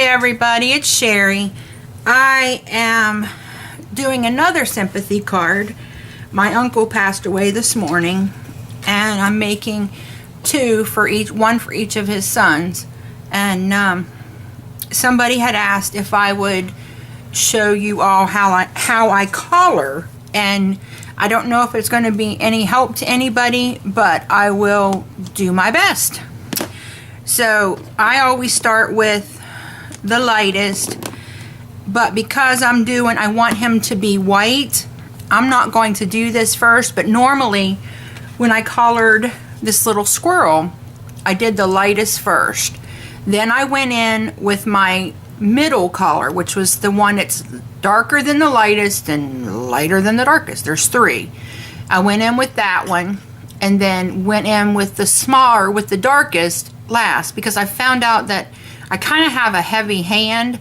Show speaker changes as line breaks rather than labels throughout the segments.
everybody, it's Sherry. I am doing another sympathy card. My uncle passed away this morning, and I'm making two for each, one for each of his sons. And somebody had asked if I would show you all how I color, and I don't know if it's going to be any help to anybody, but I will do my best. So I always start with the lightest, but because I want him to be white, I'm not going to do this first. But normally when I colored this little squirrel, I did the lightest first. Then I went in with my middle color, which was the one that's darker than the lightest and lighter than the darkest. There's three. I went in with that one, and then went in with the smaller, with the darkest last, because I found out that I kind of have a heavy hand,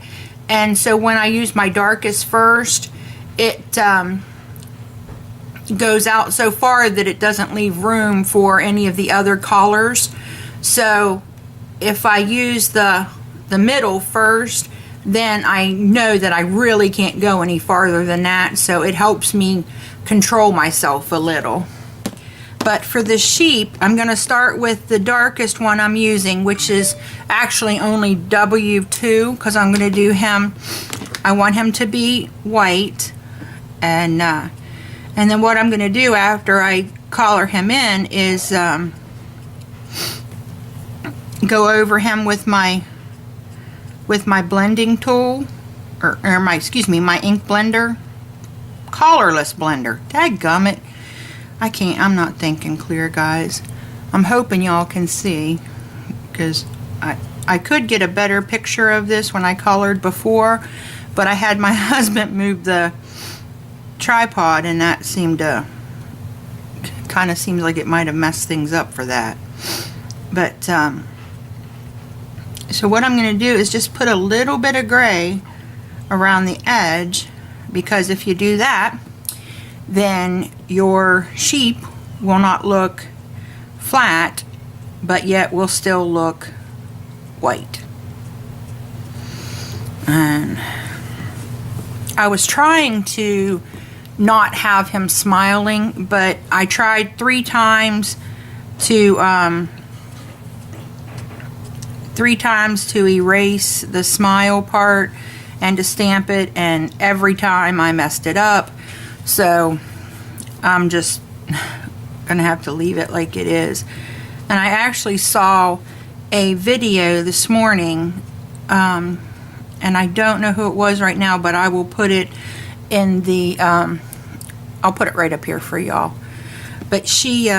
and so when I use my darkest first, it goes out so far that it doesn't leave room for any of the other colors. So if I use the middle first, then I know that I really can't go any farther than that, so it helps me control myself a little. But for the sheep, I'm going to start with the darkest one I'm using, which is actually only W2, because I'm going to do him, I want him to be white. And then what I'm going to do after I color him in is go over him with my blending tool, or my ink blender, colorless blender. Dadgummit. I'm not thinking clear, guys. I'm hoping y'all can see, because I could get a better picture of this when I colored before, but I had my husband move the tripod, and that kind of seems like it might have messed things up for that. But so what I'm going to do is just put a little bit of gray around the edge, because if you do that, then your sheep will not look flat, but yet will still look white. And I was trying to not have him smiling, but I tried 3 times to erase the smile part and to stamp it, and every time I messed it up. So I'm just gonna have to leave it like it is. And I actually saw a video this morning, and I don't know who it was right now, but I will put it in the I'll put it right up here for y'all. But she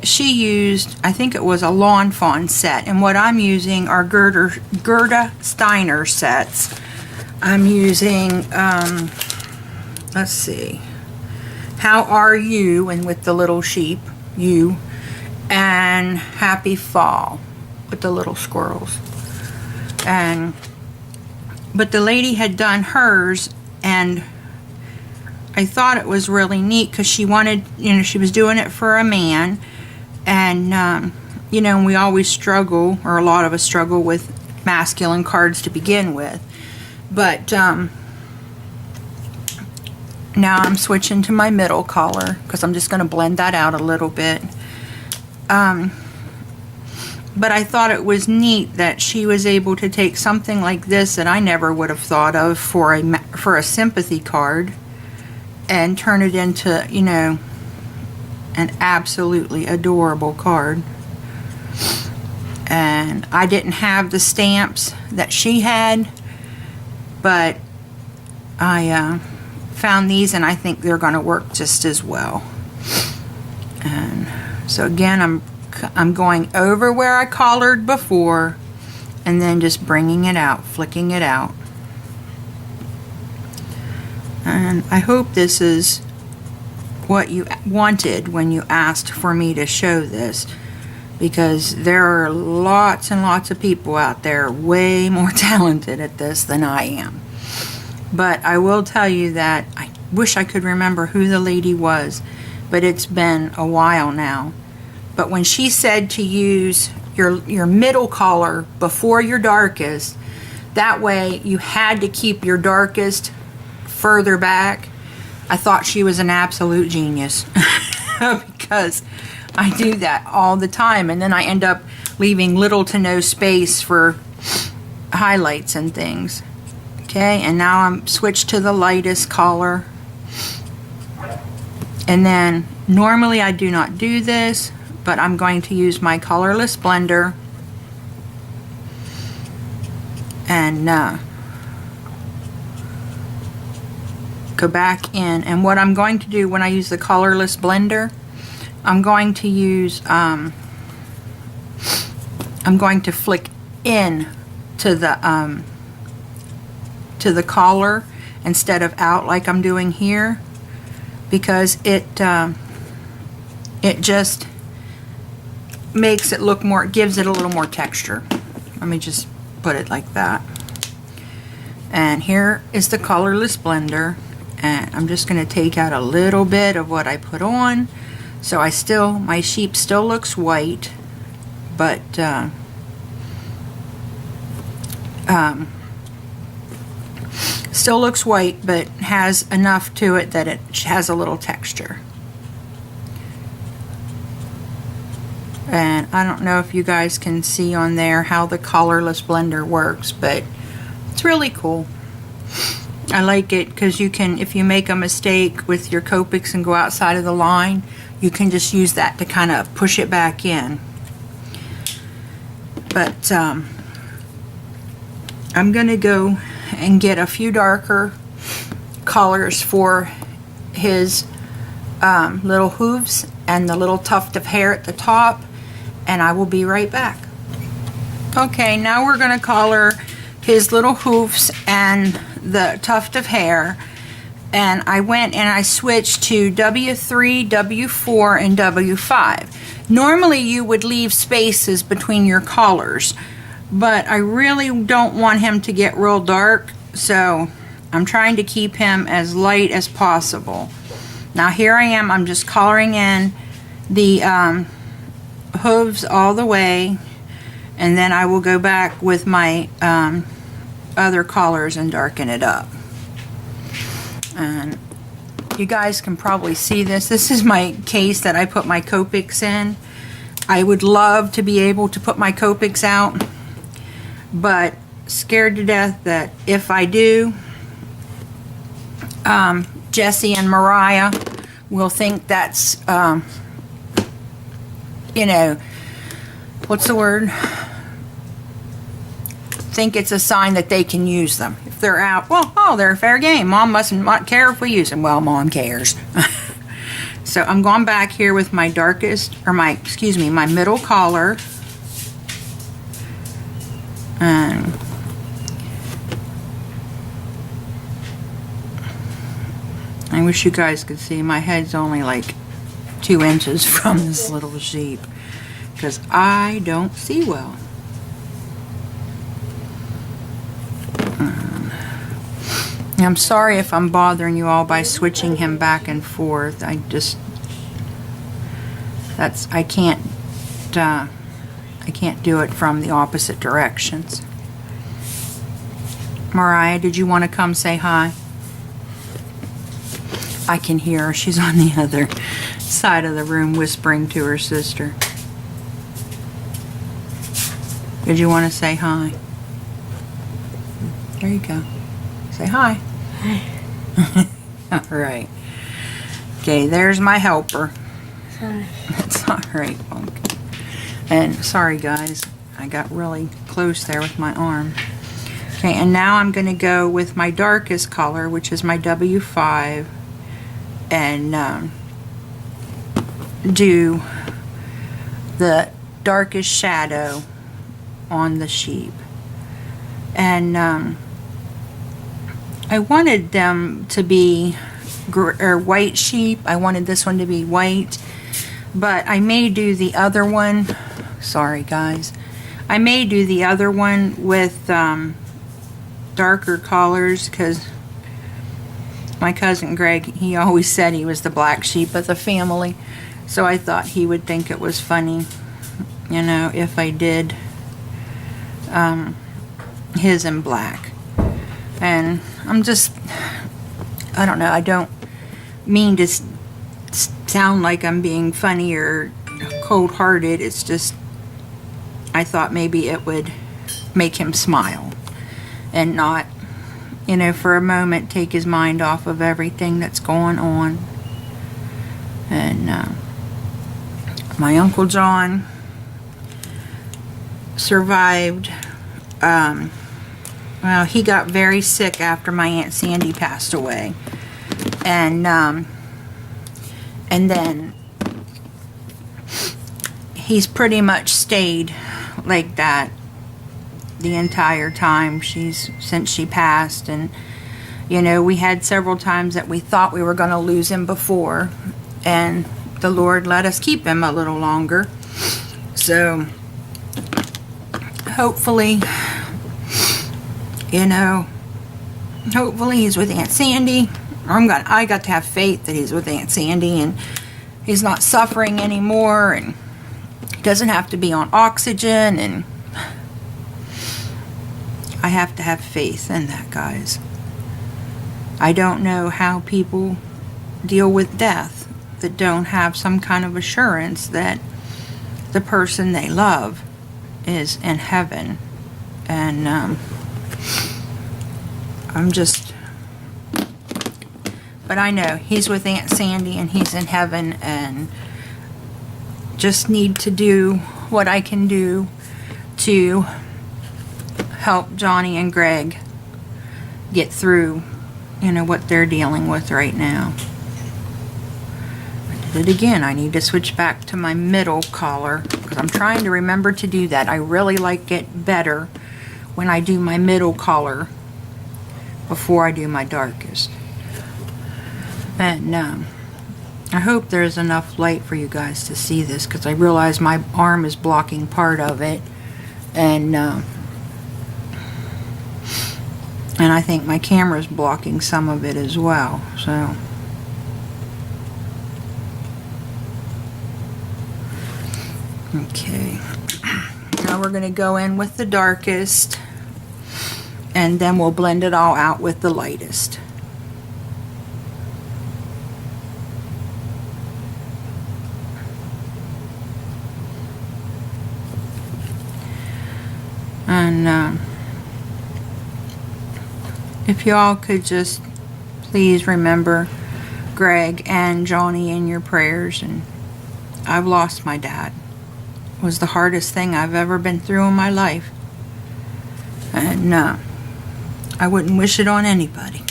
used, I think it was a Lawn Fawn set, and what I'm using are Gerda Steiner sets. I'm using let's see, How Are You, and with the little sheep, you, and Happy Fall with the little squirrels. But the lady had done hers, and I thought it was really neat, because she wanted, she was doing it for a man, and we always struggle, or a lot of us struggle, with masculine cards to begin with. But now I'm switching to my middle color, because I'm just going to blend that out a little bit. But I thought it was neat that she was able to take something like this that I never would have thought of for a sympathy card, and turn it into, an absolutely adorable card. And I didn't have the stamps that she had, but I found these, and I think they're going to work just as well. And so again, I'm going over where I colored before, and then just bringing it out, flicking it out. And I hope this is what you wanted when you asked for me to show this, because there are lots and lots of people out there way more talented at this than I am. But I will tell you that I wish I could remember who the lady was, but it's been a while now. But when she said to use your middle color before your darkest, That way you had to keep your darkest further back. I thought she was an absolute genius because I do that all the time, and then I end up leaving little to no space for highlights and things. Okay, and now I'm switched to the lightest color. And then normally I do not do this, but I'm going to use my colorless blender and go back in. And what I'm going to do when I use the colorless blender, I'm going to use I'm going to flick in to the collar instead of out like I'm doing here, because it just makes it look more, gives it a little more texture. Let me just put it like that. And here is the colorless blender, and I'm just going to take out a little bit of what I put on, so my sheep still looks white, but still looks white, but has enough to it that it has a little texture. And I don't know if you guys can see on there how the colorless blender works, but it's really cool. I like it because you can, if you make a mistake with your Copics and go outside of the line, you can just use that to kind of push it back in. But I'm going to go and get a few darker colors for his little hooves and the little tuft of hair at the top, and I will be right back. Okay, now we're going to color his little hoofs and the tuft of hair, and I went and I switched to W3, W4, and W5. Normally you would leave spaces between your collars, but I really don't want him to get real dark, so I'm trying to keep him as light as possible. Now here I am, I'm just coloring in the hooves all the way, and then I will go back with my other colors and darken it up. And you guys can probably see this. This is my case that I put my Copics in. I would love to be able to put my Copics out, but scared to death that if I do, Jesse and Mariah will think that's, you know, what's the word? Think it's a sign that they can use them. If they're out, well, oh, they're fair game. Mom mustn't not care if we use them. Well, Mom cares. So I'm going back here with my darkest, or my middle collar. And I wish you guys could see, my head's only like 2 inches from this little sheep because I don't see well. I'm sorry if I'm bothering you all by switching him back and forth. I can't do it from the opposite directions. Mariah, did you want to come say hi? I can hear her. She's on the other side of the room whispering to her sister. Did you want to say hi? There you go. Say hi. Hi. All right. Okay, there's my helper.
Sorry.
It's all right, Punk. And sorry, guys. I got really close there with my arm. Okay, and now I'm going to go with my darkest color, which is my W5, and do the darkest shadow on the sheep. And I wanted them to be white sheep. I wanted this one to be white, but I may do the other one. Sorry, guys. I may do the other one with darker colors because my cousin Greg, he always said he was the black sheep of the family, so I thought he would think it was funny, you know, if I did his in black. And I'm just, I don't know, I don't mean to sound like I'm being funny or cold-hearted. It's just, I thought maybe it would make him smile and not, you know, for a moment take his mind off of everything that's going on. And my Uncle John survived. Well, he got very sick after my Aunt Sandy passed away. And then he's pretty much stayed like that the entire time since she passed. And you know, we had several times that we thought we were going to lose him before, and the Lord let us keep him a little longer. So hopefully, you know, hopefully he's with Aunt Sandy. I got to have faith that he's with Aunt Sandy and he's not suffering anymore and he doesn't have to be on oxygen, and I have to have faith in that, guys. I don't know how people deal with death that don't have some kind of assurance that the person they love is in heaven. And but I know he's with Aunt Sandy and he's in heaven, and just need to do what I can do to help Johnny and Greg get through, you know, what they're dealing with right now. I did it again. I need to switch back to my middle collar because I'm trying to remember to do that. I really like it better when I do my middle collar before I do my darkest. And I hope there's enough light for you guys to see this, because I realize my arm is blocking part of it, and I think my camera's blocking some of it as well. So okay, now we're going to go in with the darkest, and then we'll blend it all out with the lightest. And if y'all could just please remember Greg and Johnny in your prayers. And I've lost my dad. It was the hardest thing I've ever been through in my life. And I wouldn't wish it on anybody.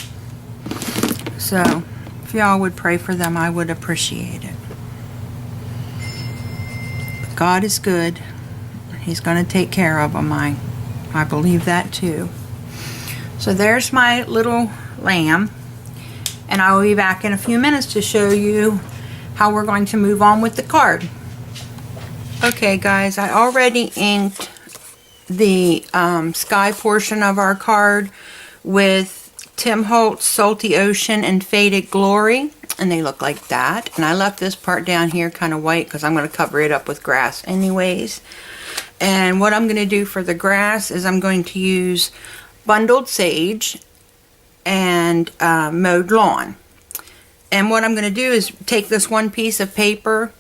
So if y'all would pray for them, I would appreciate it. But God is good. He's going to take care of them. I believe that too. So there's my little lamb. And I will be back in a few minutes to show you how we're going to move on with the card. Okay guys, I already inked the sky portion of our card with Tim Holtz Salty Ocean and Faded Glory. And they look like that. And I left this part down here kind of white because I'm going to cover it up with grass anyways. And what I'm going to do for the grass is I'm going to use bundled sage and mowed lawn. And what I'm going to do is take this one piece of paper,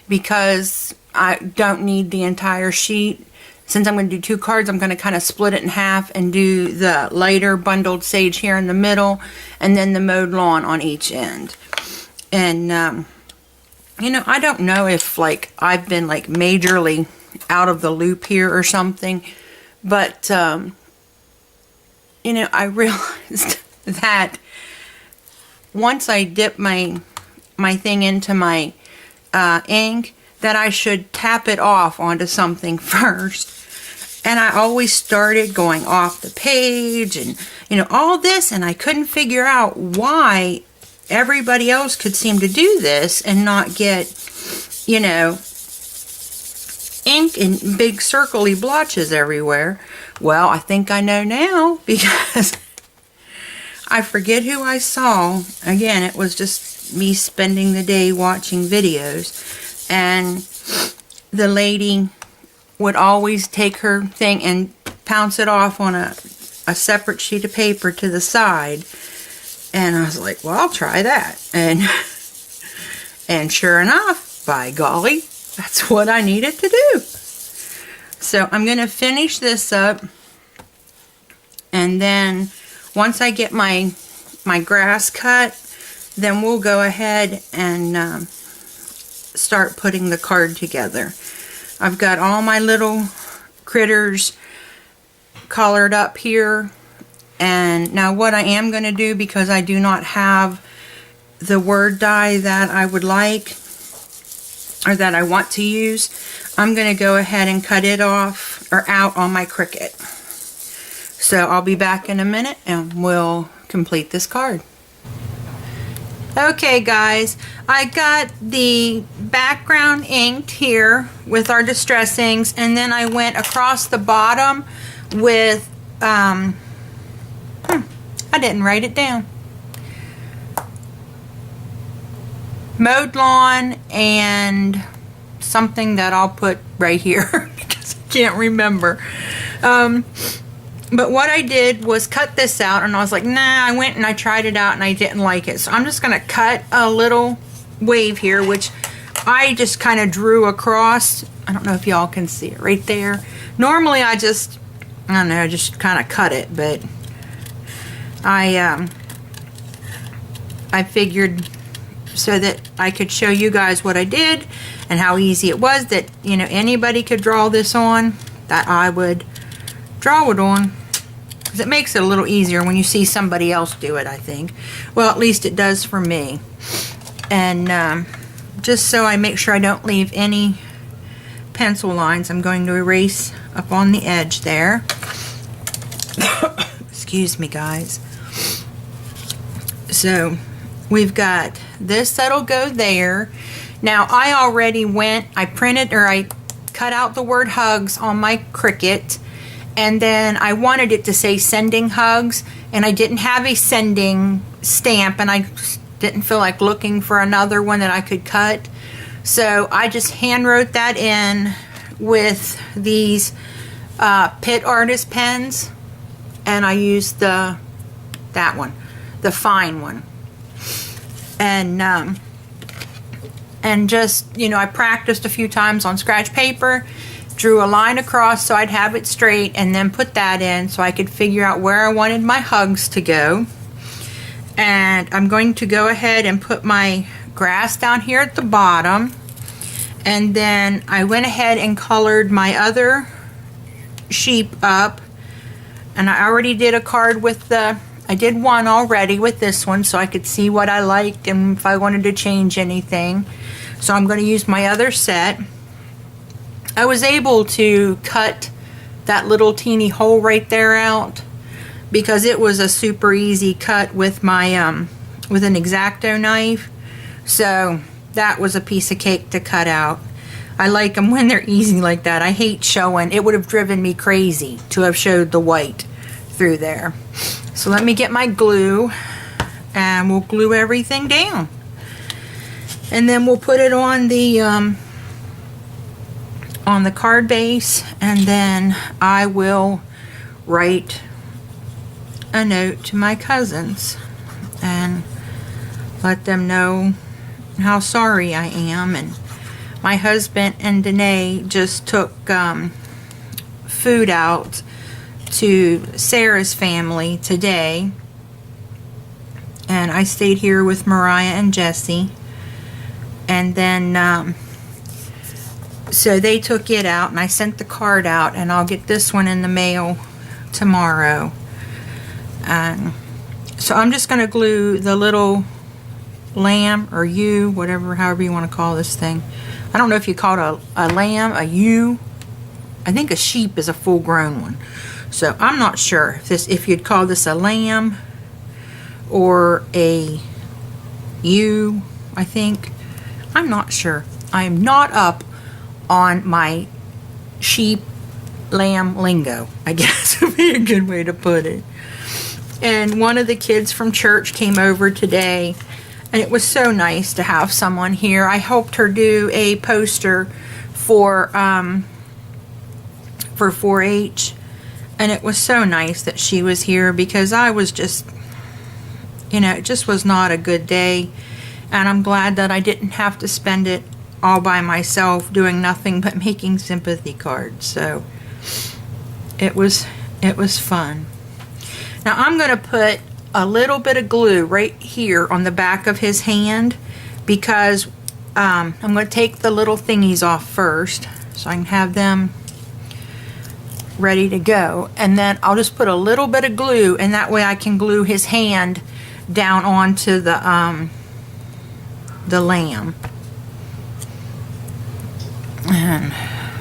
because I don't need the entire sheet. Since I'm going to do two cards, I'm going to kind of split it in half and do the lighter bundled sage here in the middle, and then the mowed lawn on each end. And you know, I don't know if like I've been like majorly out of the loop here or something, but you know, I realized that once I dip my thing into my ink, that I should tap it off onto something first. And I always started going off the page and, you know, all this, and I couldn't figure out why everybody else could seem to do this and not get, you know, ink in big circly blotches everywhere. Well, I think I know now, because I forget who I saw. Again, it was just me spending the day watching videos, and the lady would always take her thing and pounce it off on a separate sheet of paper to the side. And I was like, well, I'll try that. And sure enough, by golly, that's what I needed to do. So I'm going to finish this up. And then once I get my grass cut, then we'll go ahead and start putting the card together. I've got all my little critters colored up here. And now what I am going to do, because I do not have the word die that I would like, or that I want to use, I'm going to go ahead and cut it off, or out on my Cricut. So I'll be back in a minute and we'll complete this card. Okay guys, I got the background inked here with our distress inks, and then I went across the bottom with, I didn't write it down. Mowed lawn and something that I'll put right here because I can't remember. But what I did was cut this out, and I was like, nah, I went and I tried it out and I didn't like it. So I'm just going to cut a little wave here, which I just kind of drew across. I don't know if y'all can see it right there. Normally I just kind of cut it, but I figured so that I could show you guys what I did and how easy it was, that, you know, anybody could draw this on, that I would draw it on. Because it makes it a little easier when you see somebody else do it, I think. Well, at least it does for me. And just so I make sure I don't leave any pencil lines, I'm going to erase up on the edge there. Excuse me, guys. So we've got this that'll go there. Now I already I cut out the word hugs on my Cricut, and then I wanted it to say sending hugs, and I didn't have a sending stamp, and I didn't feel like looking for another one that I could cut. So I just hand wrote that in with these Pitt Artist pens, and I used that one, the fine one. And just, you know, I practiced a few times on scratch paper, drew a line across so I'd have it straight, and then put that in so I could figure out where I wanted my hugs to go. And I'm going to go ahead and put my grass down here at the bottom, and then I went ahead and colored my other sheep up, and I already did a card with I did one already with this one so I could see what I liked and if I wanted to change anything. So I'm going to use my other set. I was able to cut that little teeny hole right there out because it was a super easy cut with my with an X-Acto knife. So that was a piece of cake to cut out. I like them when they're easy like that. I hate showing. It would have driven me crazy to have showed the white through there. So let me get my glue, and we'll glue everything down. And then we'll put it on the card base, and then I will write a note to my cousins and let them know how sorry I am. And my husband and Danae just took food out to Sarah's family today, and I stayed here with Mariah and Jesse, and then so they took it out, and I sent the card out, and I'll get this one in the mail tomorrow. So I'm just going to glue the little lamb or ewe, however you want to call this thing. I don't know if you call it a lamb, a ewe. I think a sheep is a full-grown one. So I'm not sure if you'd call this a lamb or a ewe, I think. I'm not sure. I'm not up on my sheep lamb lingo, I guess would be a good way to put it. And one of the kids from church came over today, and it was so nice to have someone here. I helped her do a poster for 4-H. And it was so nice that she was here, because I was just, you know, it just was not a good day. And I'm glad that I didn't have to spend it all by myself doing nothing but making sympathy cards. So it was fun. Now I'm going to put a little bit of glue right here on the back of his hand, because I'm going to take the little thingies off first so I can have them ready to go, and then I'll just put a little bit of glue, and that way I can glue his hand down onto the lamb. And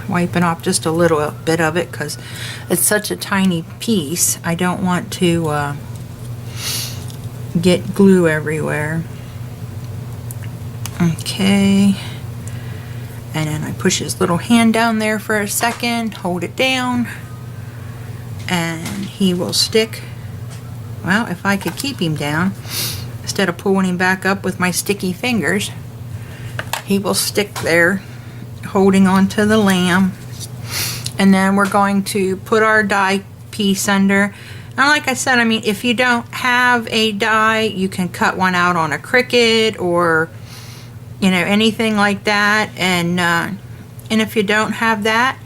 wiping off just a little bit of it because it's such a tiny piece. I don't want to get glue everywhere. Okay, and then I push his little hand down there for a second, hold it down, and he will stick. Well, if I could keep him down instead of pulling him back up with my sticky fingers, he will stick there holding on to the lamb. And then we're going to put our die piece under. And like I said, I mean, if you don't have a die, you can cut one out on a Cricut or, you know, anything like that. And if you don't have that,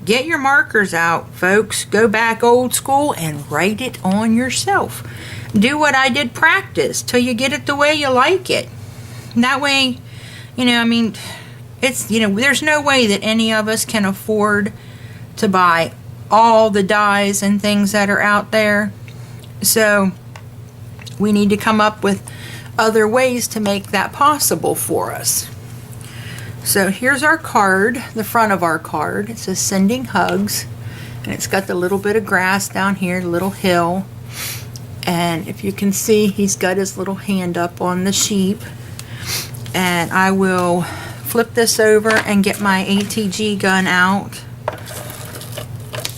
get your markers out, folks. Go back old school and write it on yourself. Do what I did, practice till you get it the way you like it. That way, you know, I mean, it's, you know, there's no way that any of us can afford to buy all the dies and things that are out there. So we need to come up with other ways to make that possible for us. So here's our card, the front of our card. It says sending hugs, and it's got the little bit of grass down here, the little hill. And if you can see, he's got his little hand up on the sheep. And I will flip this over and get my ATG gun out,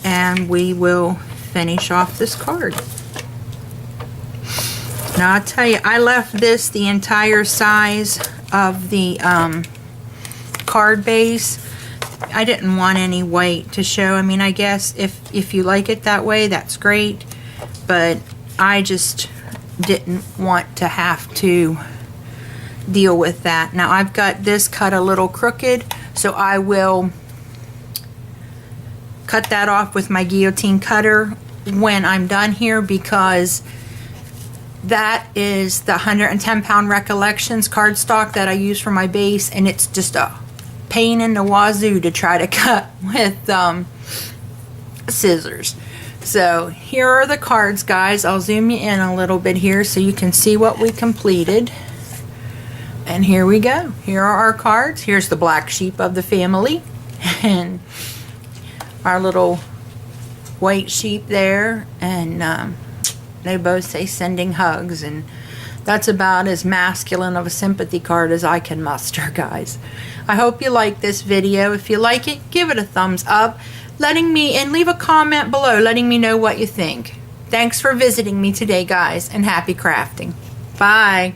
and we will finish off this card. Now I'll tell you, I left this the entire size of the card base. I didn't want any white to show. I mean, I guess if you like it that way, that's great, but I just didn't want to have to deal with that. Now I've got this cut a little crooked, so I will cut that off with my guillotine cutter when I'm done here, because that is the 110-pound Recollections cardstock that I use for my base, and it's just a pain in the wazoo to try to cut with scissors. So here are the cards, guys. I'll zoom you in a little bit here so you can see what we completed. And here we go. Here are our cards. Here's the black sheep of the family, and our little white sheep there, and they both say sending hugs, and that's about as masculine of a sympathy card as I can muster, guys. I hope you like this video. If you like it, give it a thumbs up, and leave a comment below letting me know what you think. Thanks for visiting me today, guys, and happy crafting. Bye.